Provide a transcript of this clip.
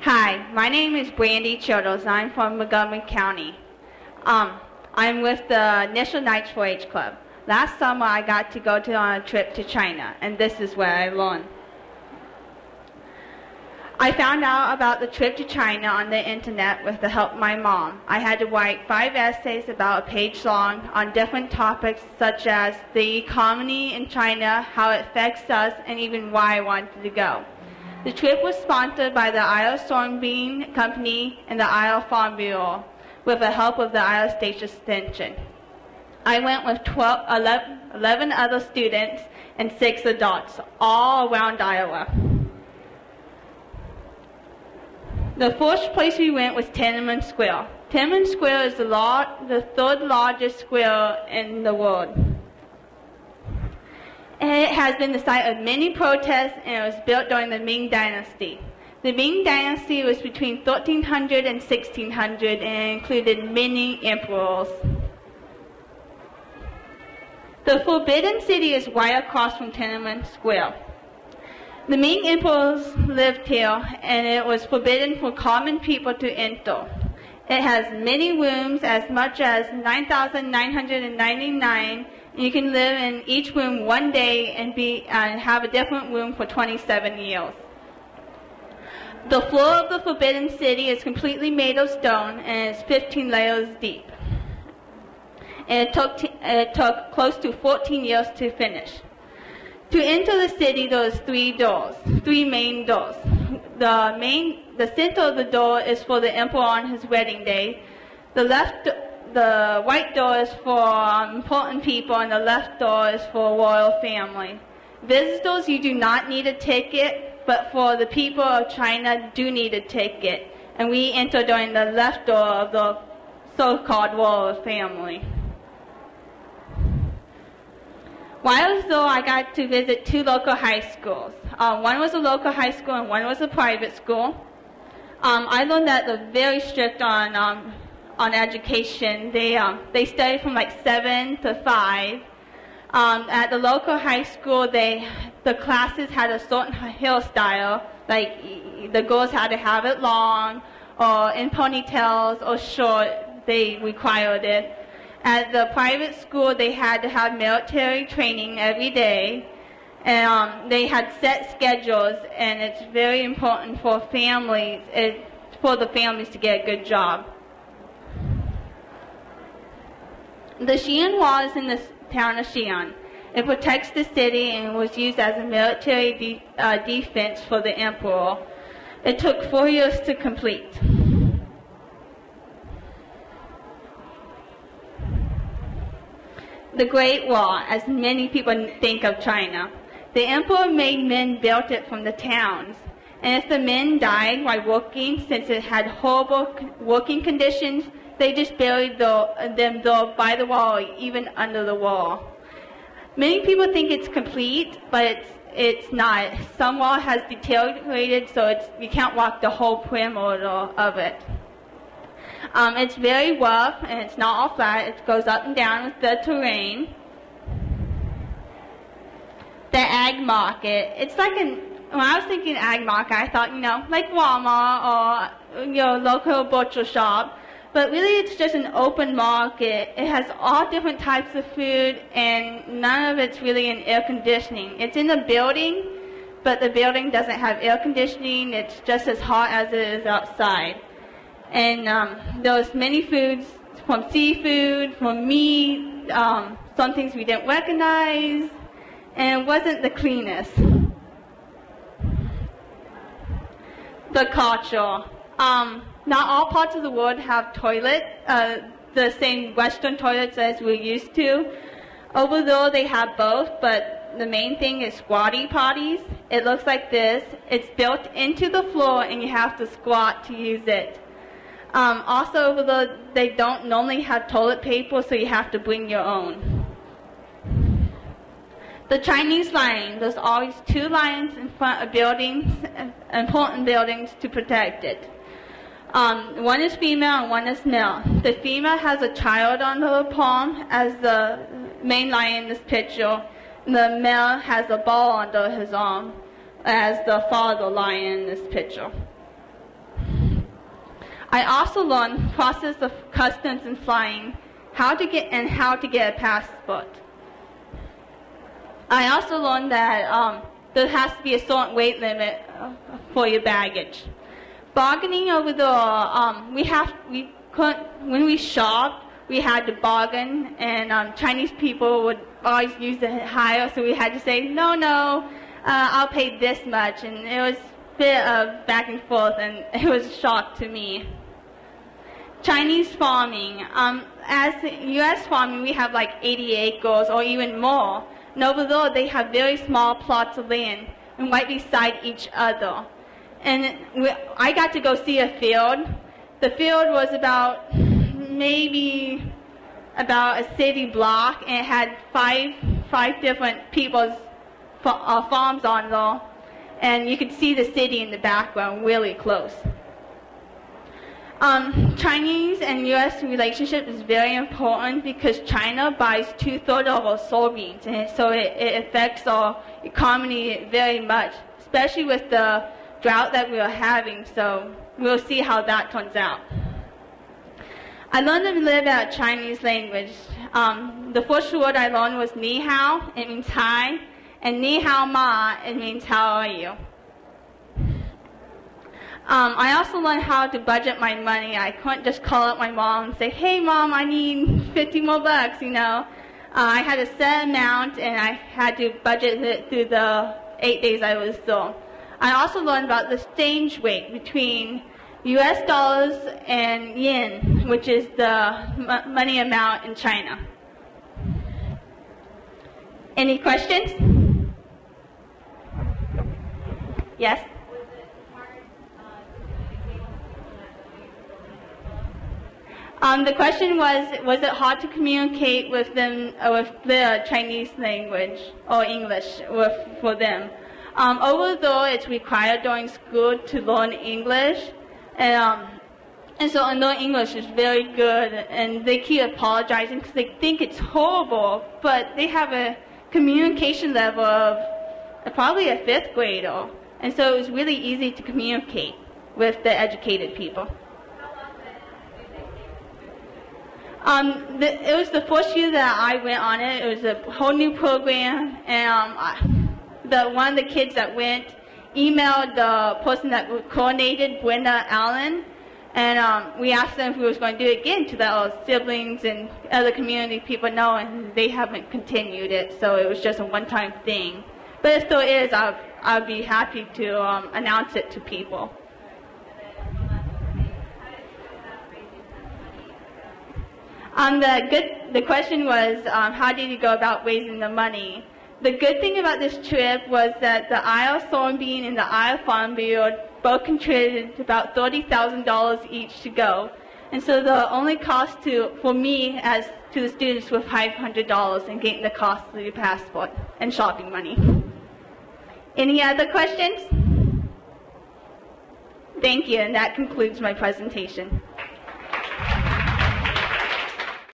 Hi, my name is Brandy. I'm from Montgomery County. I'm with the National Nights 4-H Club. Last summer I got to go on a trip to China, and this is where I learned. I found out about the trip to China on the internet with the help of my mom. I had to write 5 essays about a page long on different topics such as the economy in China, how it affects us, and even why I wanted to go. The trip was sponsored by the Iowa Soybean Company and the Iowa Farm Bureau with the help of the Iowa State Extension. I went with 11 other students and 6 adults, all around Iowa. The first place we went was Tiananmen Square. Tiananmen Square is the third largest square in the world. And it has been the site of many protests, and it was built during the Ming Dynasty. The Ming Dynasty was between 1300 and 1600 and included many emperors. The Forbidden City is right across from Tiananmen Square. The Ming emperors lived here, and it was forbidden for common people to enter. It has many rooms, as much as 9,999, and you can live in each room one day and have a different room for 27 years. The floor of the Forbidden City is completely made of stone, and is 15 layers deep. And it took close to 14 years to finish. To enter the city, there was 3 main doors. The center of the door is for the emperor on his wedding day. The right door is for important people, and the left door is for royal family. Visitors, you do not need a ticket, but for the people of China, do need a ticket. And we enter during the left door of the so-called royal family. While I was there, I got to visit 2 local high schools. One was a local high school and one was a private school. I learned that they're very strict on education. They study from like 7 to 5. At the local high school, the classes had a certain hairstyle, like the girls had to have it long, or in ponytails, or short. They required it. At the private school, they had to have military training every day, and they had set schedules, and it's very important for the families to get a good job. The Xi'an Wall is in the town of Xi'an. It protects the city and was used as a military defense for the emperor. It took 4 years to complete. The Great Wall, as many people think of China. The emperor made men build it from the towns. And if the men died while working, since it had horrible working conditions, they just buried them by the wall, or even under the wall. Many people think it's complete, but it's not. Some wall has deteriorated, so you can't walk the whole perimeter of it. It's very rough, and it's not all flat. It goes up and down with the terrain. The ag market. It's like when I was thinking ag market, I thought, like Walmart or your local butcher shop. But really, it's just an open market. It has all different types of food, and none of it's really in air conditioning. It's in a building, but the building doesn't have air conditioning. It's just as hot as it is outside. And there's many foods, from seafood, from meat, some things we didn't recognize, and it wasn't the cleanest. The culture. Not all parts of the world have toilets, the same Western toilets as we're used to. Over there they have both, but the main thing is squatty potties. It looks like this. It's built into the floor, and you have to squat to use it. Also over there, they don't normally have toilet paper, so you have to bring your own. The Chinese lion. There's always 2 lions in front of buildings, important buildings, to protect it. One is female and one is male. The female has a child on her palm, as the main lion in this picture. The male has a ball under his arm, as the father lion in this picture. I also learned process of customs and flying, how to get a passport. I also learned that there has to be a certain weight limit for your baggage. Bargaining over when we shopped, we had to bargain, and Chinese people would always use the higher, so we had to say, no, I'll pay this much, and it was a bit of back and forth, and it was a shock to me. Chinese farming. As U.S. farming, we have like 80 acres or even more. And over there, they have very small plots of land and right beside each other. And I got to go see a field. The field was maybe about a city block, and it had five different people's farms on there. And you could see the city in the background really close. Chinese and U.S. relationship is very important because China buys 2/3 of our soybeans, and so it affects our economy very much, especially with the drought that we are having. So we'll see how that turns out. I learned a little about Chinese language. The first word I learned was ni hao, it means hi, and ni hao ma, it means how are you. I also learned how to budget my money. I couldn't just call up my mom and say, hey mom, I need 50 more bucks, you know. I had a set amount, and I had to budget it through the 8 days I was there. I also learned about the exchange rate between US dollars and yen, which is the money amount in China. Any questions? Yes? The question was it hard to communicate with them, with the Chinese language or English for them? Over there, it's required during school to learn English, and so their English is very good, and they keep apologizing because they think it's horrible, but they have a communication level of probably a 5th grader, and so it was really easy to communicate with the educated people. It was the first year that I went on it. It was a whole new program, and one of the kids that went emailed the person that coordinated, Brenda Allen, and we asked them if we was going to do it again to let our siblings and other community people know, and they haven't continued it, so it was just a one-time thing. But if there is, I'll be happy to announce it to people. The question was, how did you go about raising the money? The good thing about this trip was that the Iowa Soybean and the Iowa Farm Bureau both contributed about $30,000 each to go. And so the only cost for me as to the students was $500 and getting the cost of the passport and shopping money. Any other questions? Thank you, and that concludes my presentation.